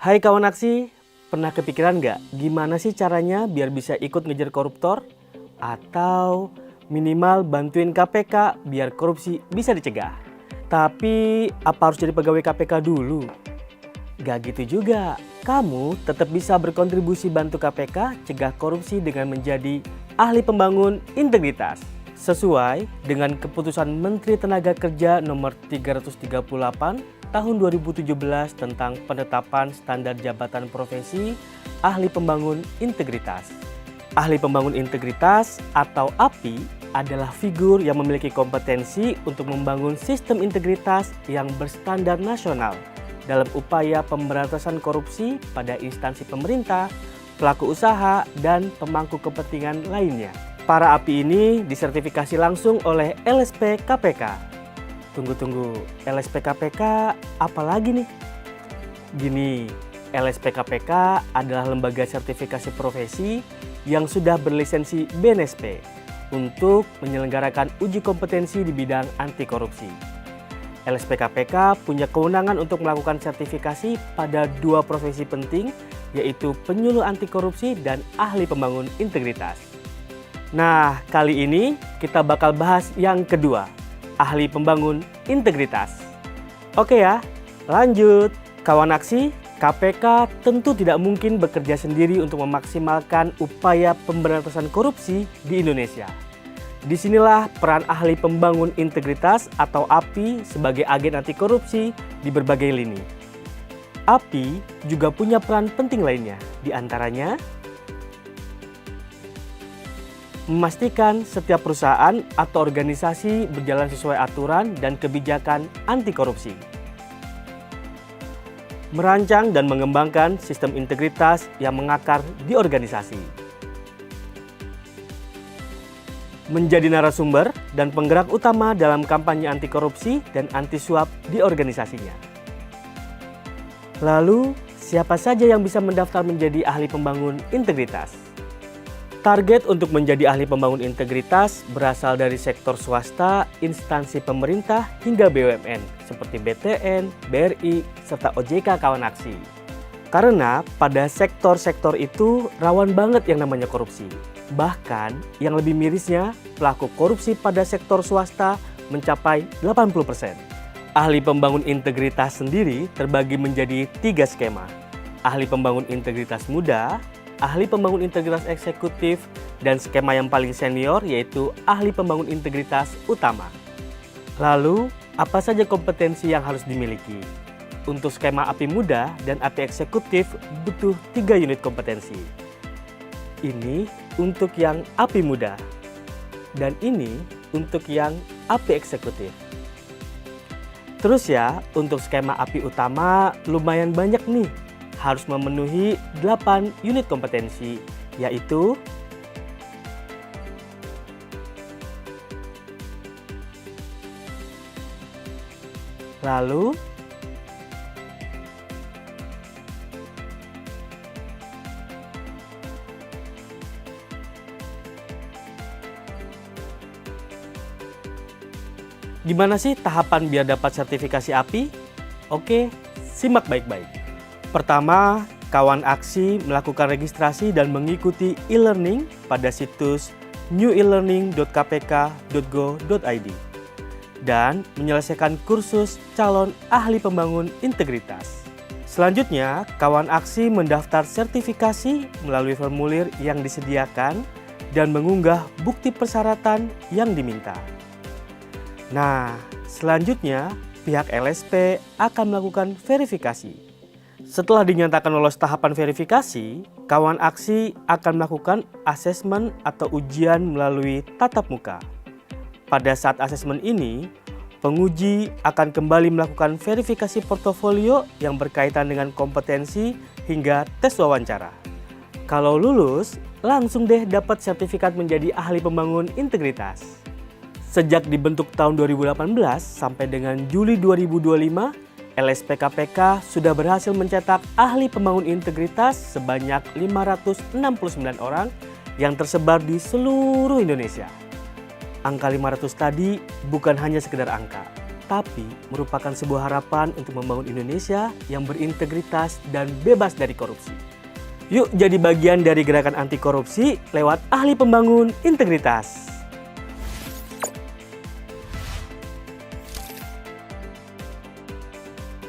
Hai kawan aksi, pernah kepikiran nggak gimana sih caranya biar bisa ikut ngejar koruptor? Atau minimal bantuin KPK biar korupsi bisa dicegah? Tapi apa harus jadi pegawai KPK dulu? Gak gitu juga, kamu tetap bisa berkontribusi bantu KPK cegah korupsi dengan menjadi ahli pembangun integritas. Sesuai dengan keputusan Menteri Tenaga Kerja nomor 338 tahun 2017 tentang penetapan standar jabatan profesi ahli pembangun integritas. Ahli pembangun integritas atau API adalah figur yang memiliki kompetensi untuk membangun sistem integritas yang berstandar nasional dalam upaya pemberantasan korupsi pada instansi pemerintah, pelaku usaha, dan pemangku kepentingan lainnya. Para API ini disertifikasi langsung oleh LSP KPK. Tunggu, LSP KPK apa lagi nih? Gini, LSP KPK adalah lembaga sertifikasi profesi yang sudah berlisensi BNSP untuk menyelenggarakan uji kompetensi di bidang anti korupsi. LSP KPK punya kewenangan untuk melakukan sertifikasi pada dua profesi penting, yaitu penyuluh anti korupsi dan ahli pembangun integritas. Nah, kali ini kita bakal bahas yang kedua, ahli pembangun integritas. Oke ya, lanjut. Kawan aksi, KPK tentu tidak mungkin bekerja sendiri untuk memaksimalkan upaya pemberantasan korupsi di Indonesia. Disinilah peran ahli pembangun integritas atau API sebagai agen anti korupsi di berbagai lini. API juga punya peran penting lainnya, diantaranya memastikan setiap perusahaan atau organisasi berjalan sesuai aturan dan kebijakan anti korupsi. Merancang dan mengembangkan sistem integritas yang mengakar di organisasi. Menjadi narasumber dan penggerak utama dalam kampanye anti korupsi dan anti suap di organisasinya. Lalu, siapa saja yang bisa mendaftar menjadi ahli pembangun integritas? Target untuk menjadi ahli pembangun integritas berasal dari sektor swasta, instansi pemerintah, hingga BUMN seperti BTN, BRI, serta OJK kawan aksi. Karena pada sektor-sektor itu rawan banget yang namanya korupsi. Bahkan yang lebih mirisnya, pelaku korupsi pada sektor swasta mencapai 80%. Ahli pembangun integritas sendiri terbagi menjadi 3 skema. Ahli pembangun integritas muda, ahli pembangun integritas eksekutif, dan skema yang paling senior yaitu ahli pembangun integritas utama. Lalu, apa saja kompetensi yang harus dimiliki? Untuk skema API muda dan API eksekutif butuh 3 unit kompetensi. Ini untuk yang API muda, dan ini untuk yang API eksekutif. Terus ya, untuk skema API utama lumayan banyak nih. Harus memenuhi 8 unit kompetensi, yaitu lalu gimana sih tahapan biar dapat sertifikasi API? Oke, simak baik-baik. Pertama, kawan aksi melakukan registrasi dan mengikuti e-learning pada situs newelearning.kpk.go.id dan menyelesaikan kursus calon ahli pembangun integritas. Selanjutnya, kawan aksi mendaftar sertifikasi melalui formulir yang disediakan dan mengunggah bukti persyaratan yang diminta. Nah, selanjutnya pihak LSP akan melakukan verifikasi. Setelah dinyatakan lolos tahapan verifikasi, kawan aksi akan melakukan asesmen atau ujian melalui tatap muka. Pada saat asesmen ini, penguji akan kembali melakukan verifikasi portofolio yang berkaitan dengan kompetensi hingga tes wawancara. Kalau lulus, langsung deh dapat sertifikat menjadi ahli pembangun integritas. Sejak dibentuk tahun 2018 sampai dengan Juli 2025, LSP KPK sudah berhasil mencetak ahli pembangun integritas sebanyak 569 orang yang tersebar di seluruh Indonesia. Angka 500 tadi bukan hanya sekedar angka, tapi merupakan sebuah harapan untuk membangun Indonesia yang berintegritas dan bebas dari korupsi. Yuk jadi bagian dari gerakan anti korupsi lewat Ahli Pembangun Integritas.